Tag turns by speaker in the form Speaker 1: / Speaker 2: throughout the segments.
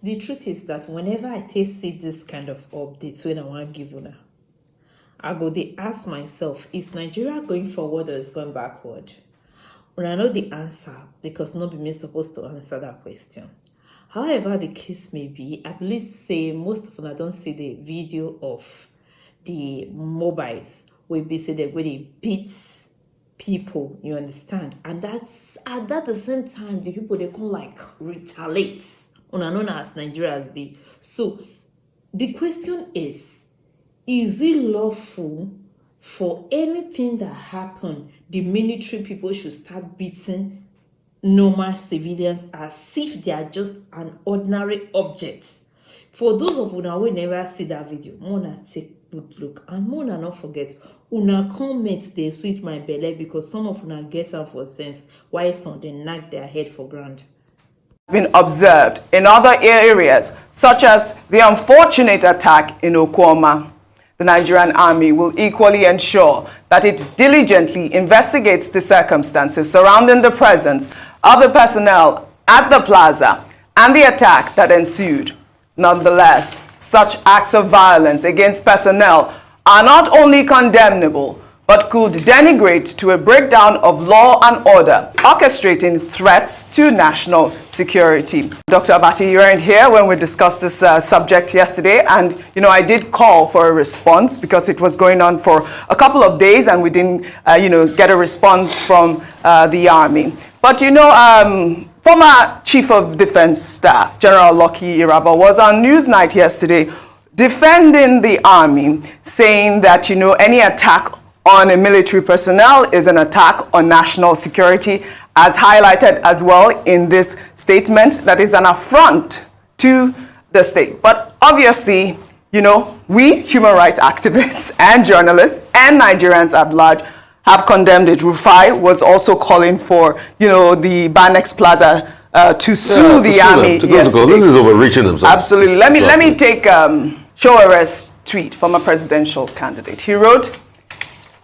Speaker 1: The truth is that whenever I see this kind of updates when I want to give una, I go they ask myself, is Nigeria going forward or is going backward? When I know the answer, because not be me supposed to answer that question. However the case may be, I believe say most of them don't see the video of the mobiles where be say they're going to beat people, you understand? And that's at that the same time the people they come like retaliate. Known as Nigerians be. So the question is it lawful for anything that happened, the military people should start beating normal civilians as if they are just an ordinary object? For those of una who never see that video, Mona take good look and Mona not forget, una comment they sweet my belly because some of una get out for sense why some they knock their head for ground.
Speaker 2: Been observed in other areas, such as the unfortunate attack in Okwama. The Nigerian Army will equally ensure that it diligently investigates the circumstances surrounding the presence of the personnel at the plaza and the attack that ensued. Nonetheless, such acts of violence against personnel are not only condemnable, but could denigrate to a breakdown of law and order, orchestrating threats to national security. Dr. Abati, you weren't here when we discussed this subject yesterday, and I did call for a response because it was going on for a couple of days and we didn't get a response from the Army. But former Chief of Defense Staff, General Lucky Irabor, was on Newsnight yesterday defending the Army, saying that any attack on a military personnel is an attack on national security, as highlighted as well in this statement, that is an affront to the state. But obviously, we human rights activists and journalists and Nigerians at large have condemned it. Rufai was also calling for, the Banex Plaza to sue the Army.
Speaker 3: This is overreaching themselves.
Speaker 2: Absolutely. Let me take Showere's tweet from a presidential candidate. He wrote,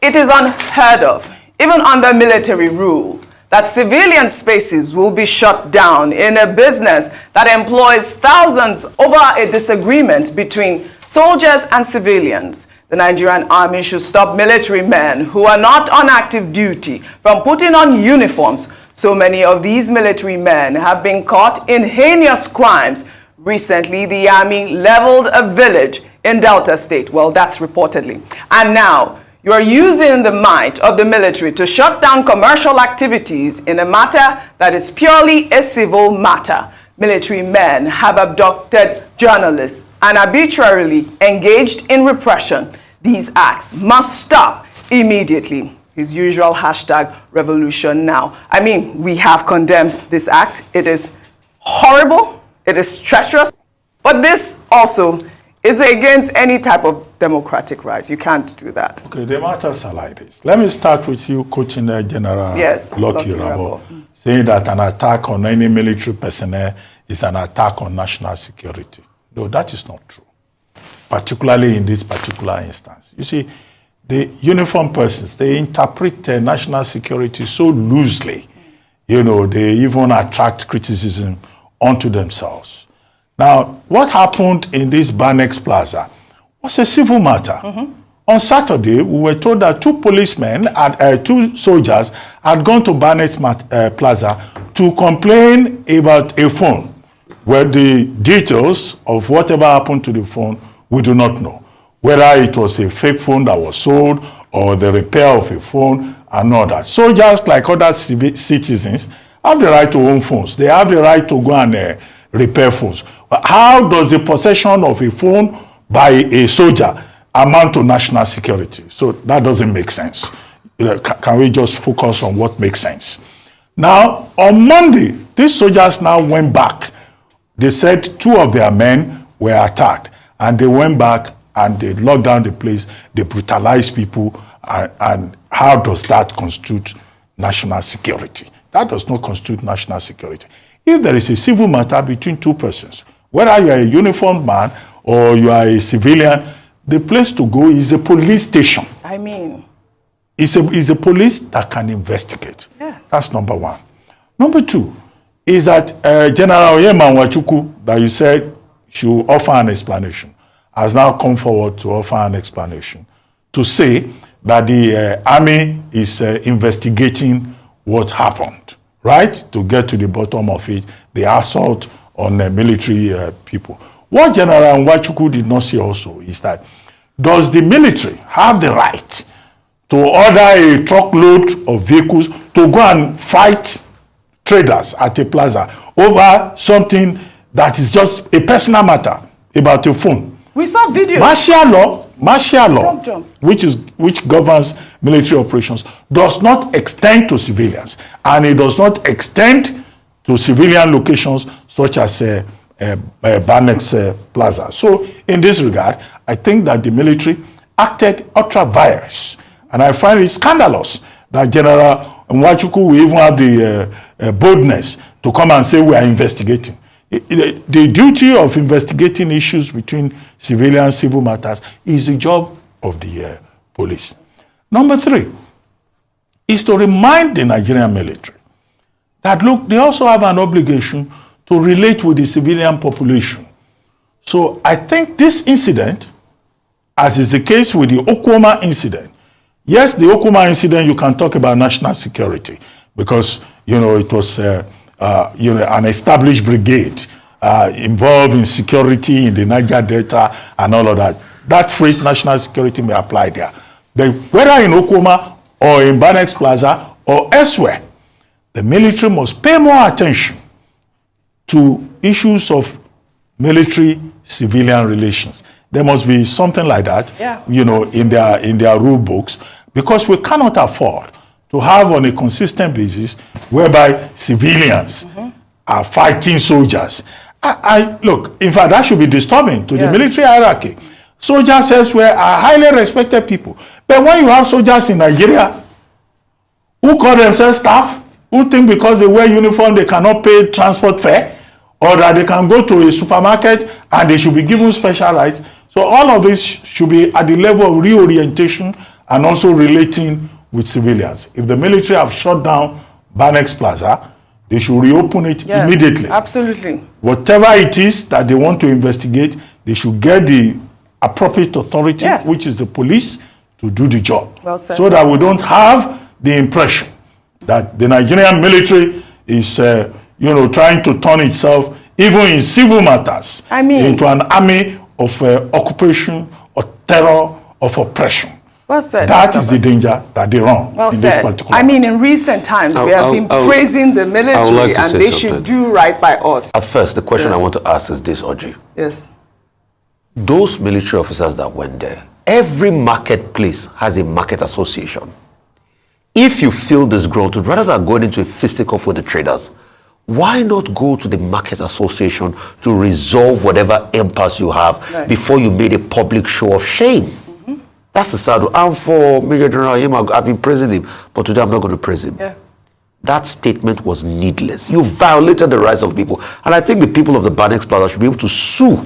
Speaker 2: "It is unheard of, even under military rule, that civilian spaces will be shut down in a business that employs thousands over a disagreement between soldiers and civilians. The Nigerian Army should stop military men who are not on active duty from putting on uniforms. So many of these military men have been caught in heinous crimes. Recently, the Army leveled a village in Delta State." Well, that's reportedly. "And now, you are using the might of the military to shut down commercial activities in a matter that is purely a civil matter. Military men have abducted journalists and arbitrarily engaged in repression. These acts must stop immediately." His usual hashtag revolution now. I mean, we have condemned this act. It is horrible. It is treacherous. But this also is against any type of democratic rights. You can't do that.
Speaker 4: Okay, the matters are like this. Let me start with you, Coaching General Lucky Irabor, saying that an attack on any military personnel is an attack on national security. No, that is not true, particularly in this particular instance. You see, the uniformed persons, they interpret national security so loosely, they even attract criticism onto themselves. Now, what happened in this Banex Plaza was a civil matter. On Saturday, we were told that two soldiers had gone to Banex Plaza to complain about a phone, where the details of whatever happened to the phone, we do not know. Whether it was a fake phone that was sold or the repair of a phone and all that. Soldiers, like other citizens, have the right to own phones. They have the right to go and repair phones. But how does the possession of a phone by a soldier amount to national security? So that doesn't make sense. Can we just focus on what makes sense? Now, on Monday, these soldiers now went back. They said two of their men were attacked, and they went back and they locked down the place, they brutalized people, and how does that constitute national security? That does not constitute national security. If there is a civil matter between two persons, whether you are a uniformed man or you are a civilian, the place to go is a police station.
Speaker 2: I mean,
Speaker 4: it's a police that can investigate.
Speaker 2: Yes.
Speaker 4: That's number one. Number two is that General Oyema Nwachukwu that you said should offer an explanation has now come forward to offer an explanation to say that the army is investigating what happened, right? To get to the bottom of it, the assault on military people. What General Nwachukwu did not say also is that, does the military have the right to order a truckload of vehicles to go and fight traders at a plaza over something that is just a personal matter about a phone?
Speaker 2: We saw videos.
Speaker 4: Martial law, which governs military operations, does not extend to civilians, and it does not extend to civilian locations such as Banex Plaza. So, in this regard, I think that the military acted ultra vires, and I find it scandalous that General Nwachukwu will even have the boldness to come and say we are investigating. The duty of investigating issues between civilian and civil matters is the job of the police. Number 3 is to remind the Nigerian military that, look, they also have an obligation to relate with the civilian population. So I think this incident, as is the case with the Okwoma incident, yes, the Okwoma incident, you can talk about national security because, it was an established brigade involved in security in the Niger Delta and all of that. That phrase, national security, may apply there. But whether in Okwoma or in Banex Plaza or elsewhere, the military must pay more attention to issues of military-civilian relations. There must be something like that, in their rule books, because we cannot afford to have on a consistent basis whereby civilians are fighting soldiers. Look, in fact, that should be disturbing to the military hierarchy. Soldiers elsewhere are highly respected people. But when you have soldiers in Nigeria who call themselves staff, who think because they wear uniform they cannot pay transport fare, or that they can go to a supermarket and they should be given special rights. So all of this should be at the level of reorientation and also relating with civilians. If the military have shut down Banex Plaza, they should reopen it immediately.
Speaker 2: Absolutely.
Speaker 4: Whatever it is that they want to investigate, they should get the appropriate authority, which is the police, to do the job.
Speaker 2: Well said.
Speaker 4: So that we don't have the impression that the Nigerian military is, trying to turn itself, even in civil matters, into an army of occupation, or terror, of oppression.
Speaker 2: Well said.
Speaker 4: That is the danger that they run in this particular matter.
Speaker 2: in recent times, we have been praising the military and they should do right by us.
Speaker 3: At first, the question I want to ask is this, Audrey.
Speaker 2: Yes.
Speaker 3: Those military officers that went there, every marketplace has a market association. If you feel disgruntled, rather than going into a fisticuff with the traders, why not go to the market association to resolve whatever impasse you have before you made a public show of shame? That's the sad one. And for Major General Yema, I've been praising him, but today I'm not going to praise him. That statement was needless. You violated the rights of people. And I think the people of the Banex Plaza should be able to sue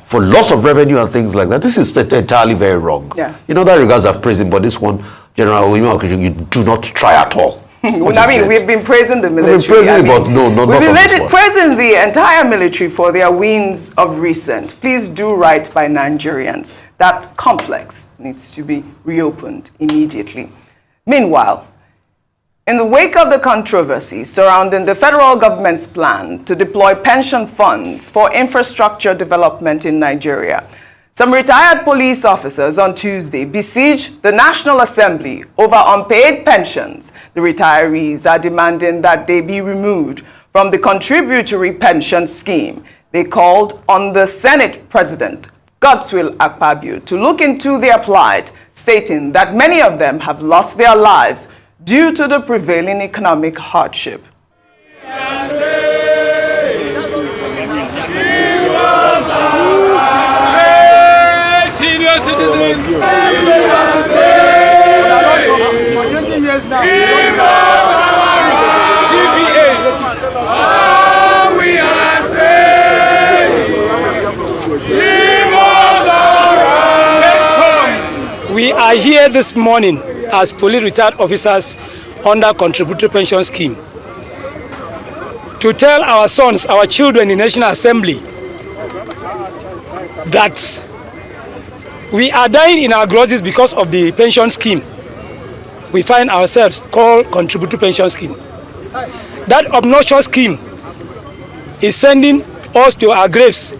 Speaker 3: for loss of revenue and things like that. This is entirely very wrong. In other regards, I've praised him, but this one, General Yema, you do not try at all.
Speaker 2: We've been praising the military.
Speaker 3: We've been
Speaker 2: praising the entire military for their wins of recent. Please do right by Nigerians. That complex needs to be reopened immediately. Meanwhile, in the wake of the controversy surrounding the federal government's plan to deploy pension funds for infrastructure development in Nigeria, some retired police officers on Tuesday besieged the National Assembly over unpaid pensions. The retirees are demanding that they be removed from the contributory pension scheme. They called on the Senate President, Godswill Akpabio, to look into their plight, stating that many of them have lost their lives due to the prevailing economic hardship.
Speaker 5: We are here this morning as police retired officers under contributory pension scheme to tell our sons, our children in the National Assembly that we are dying in our grosses because of the pension scheme. We find ourselves called contributory pension scheme. That obnoxious scheme is sending us to our graves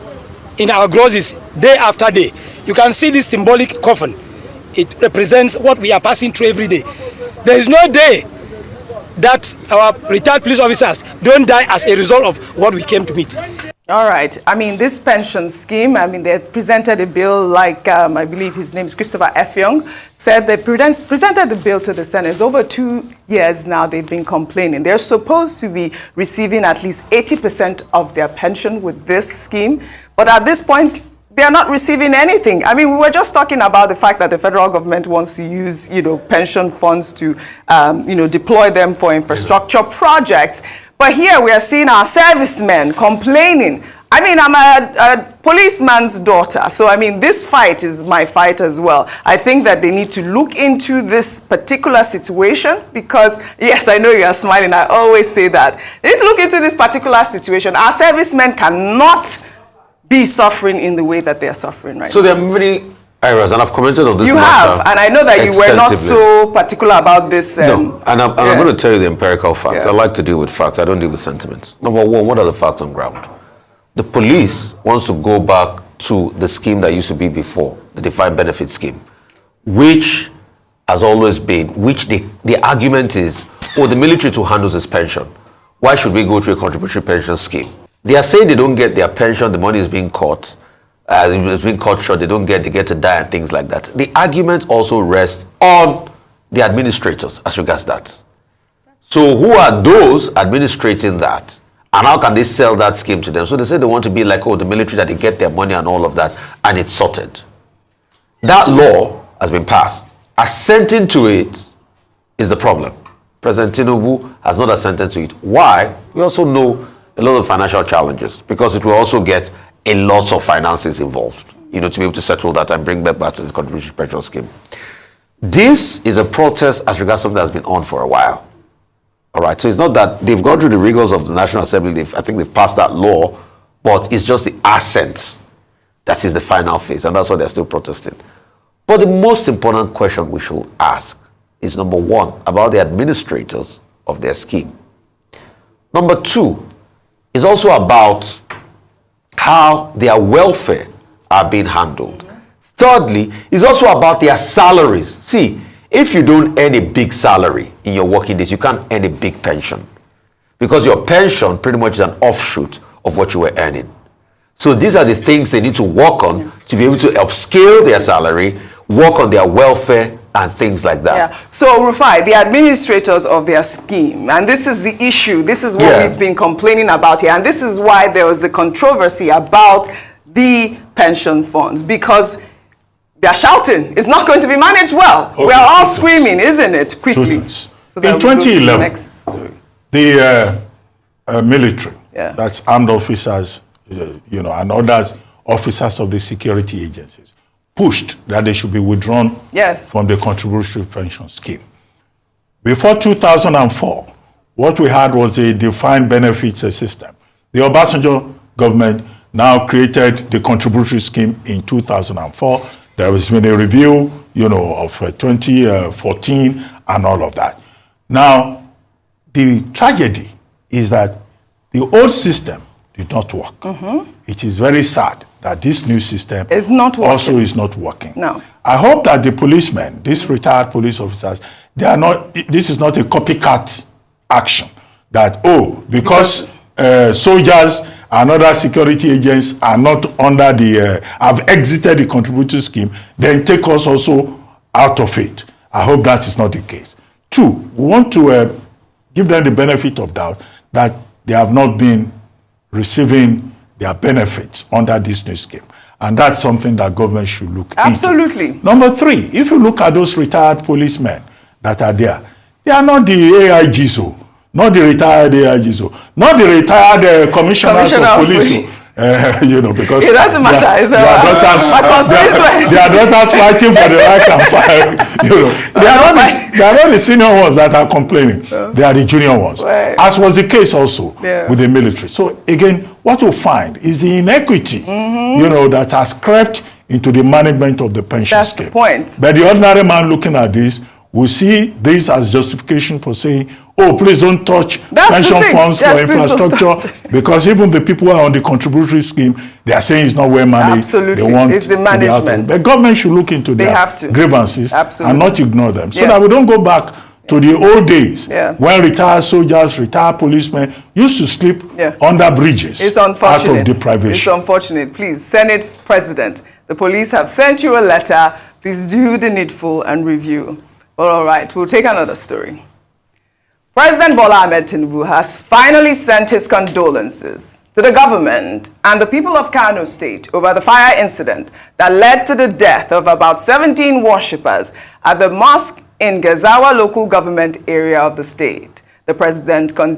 Speaker 5: in our grosses day after day. You can see this symbolic coffin. It represents what we are passing through every day. There is no day that our retired police officers don't die as a result of what we came to meet.
Speaker 2: All right. I mean, this pension scheme, I mean, they presented a bill like, I believe his name is Christopher Effiong, said they presented the bill to the Senate. Over 2 years now, they've been complaining. They're supposed to be receiving at least 80% of their pension with this scheme. But at this point, they're not receiving anything. I mean, we were just talking about the fact that the federal government wants to use, pension funds to, deploy them for infrastructure projects. But here we are seeing our servicemen complaining. I mean, I'm a policeman's daughter, so I mean, this fight is my fight as well. I think that they need to look into this particular situation because, yes, I know you are smiling. I always say that. They need to look into this particular situation. Our servicemen cannot be suffering in the way that they are suffering right now.
Speaker 3: So there are many areas, and I've commented on this.
Speaker 2: You have, and I know that you were not so particular about this.
Speaker 3: No, and I'm going to tell you the empirical facts. I like to deal with facts. I don't deal with sentiments. Number one, what are the facts on ground? The police wants to go back to the scheme that used to be before, the defined benefit scheme, which has always been, which the argument is, oh, the military to handle this pension. Why should we go through a contributory pension scheme? They are saying they don't get their pension, the money is being cut. It's being cut short, they get to die and things like that. The argument also rests on the administrators as regards that. So who are those administrating that? And how can they sell that scheme to them? So they say they want to be like, oh, the military, that they get their money and all of that, and it's sorted. That law has been passed. Assenting to it is the problem. President Tinubu has not assented to it. Why? We also know a lot of financial challenges because it will also get a lot of finances involved, to be able to settle that and bring back to the contributory pension scheme. This is a protest as regards something that's been on for a while. All right, so it's not that they've gone through the rigors of the National Assembly. I think they've passed that law, but it's just the assent that is the final phase, and that's why they're still protesting. But the most important question we should ask is, number one, about the administrators of their scheme. Number two is also about how their welfare are being handled. Thirdly, it's also about their salaries. See, if you don't earn a big salary in your working days, you can't earn a big pension because your pension pretty much is an offshoot of what you were earning. So these are the things they need to work on to be able to upscale their salary, work on their welfare and things like that.
Speaker 2: Yeah. So, Rufai, the administrators of their scheme, and this is the issue, this is what we've been complaining about here, and this is why there was the controversy about the pension funds, because they're shouting, it's not going to be managed well. Okay, we are all screaming, isn't it? Quickly. So
Speaker 4: in 2011, the military, that's armed officers, and others, officers of the security agencies, pushed that they should be withdrawn from the contributory pension scheme. Before 2004, what we had was a defined benefits system. The Obasanjo government now created the contributory scheme in 2004. There has been a review, of 2014 and all of that. Now, the tragedy is that the old system did not work. It is very sad that this new system also is not working.
Speaker 2: No.
Speaker 4: I hope that the policemen, these retired police officers, this is not a copycat action. That, because soldiers and other security agents are not under have exited the contributory scheme, then take us also out of it. I hope that is not the case. Two, we want to give them the benefit of doubt that they have not been receiving their benefits under this new scheme. And that's something that government should look
Speaker 2: Absolutely.
Speaker 4: into. Number three, if you look at those retired policemen that are there, they are not the AIGs. not the retired AIGs, not the retired commissioners of police. You know, because
Speaker 2: it doesn't matter.
Speaker 4: Their daughters fighting for the right and fire. You know, they are not the senior ones that are complaining. They are the junior ones,
Speaker 2: right.
Speaker 4: As was the case also with the military. So again, what we'll find is the inequity, you know, that has crept into the management of the pension scheme.
Speaker 2: That's the point.
Speaker 4: But the ordinary man looking at this will see this as justification for saying, oh, please don't touch pension funds for infrastructure, because even the people who are on the contributory scheme, they are saying it's not well managed.
Speaker 2: Absolutely.
Speaker 4: They want
Speaker 2: it's the management.
Speaker 4: The government should look into their grievances and not ignore them, so that we don't go back to the old days when retired soldiers, retired policemen used to sleep under bridges.
Speaker 2: It's unfortunate.
Speaker 4: Out of deprivation.
Speaker 2: It's unfortunate. Please, Senate President, the police have sent you a letter. Please do the needful and review. All right, we'll take another story. President Bola Ahmed Tinubu has finally sent his condolences to the government and the people of Kano State over the fire incident that led to the death of about 17 worshippers at the mosque in Gezawa local government area of the state. The president condemned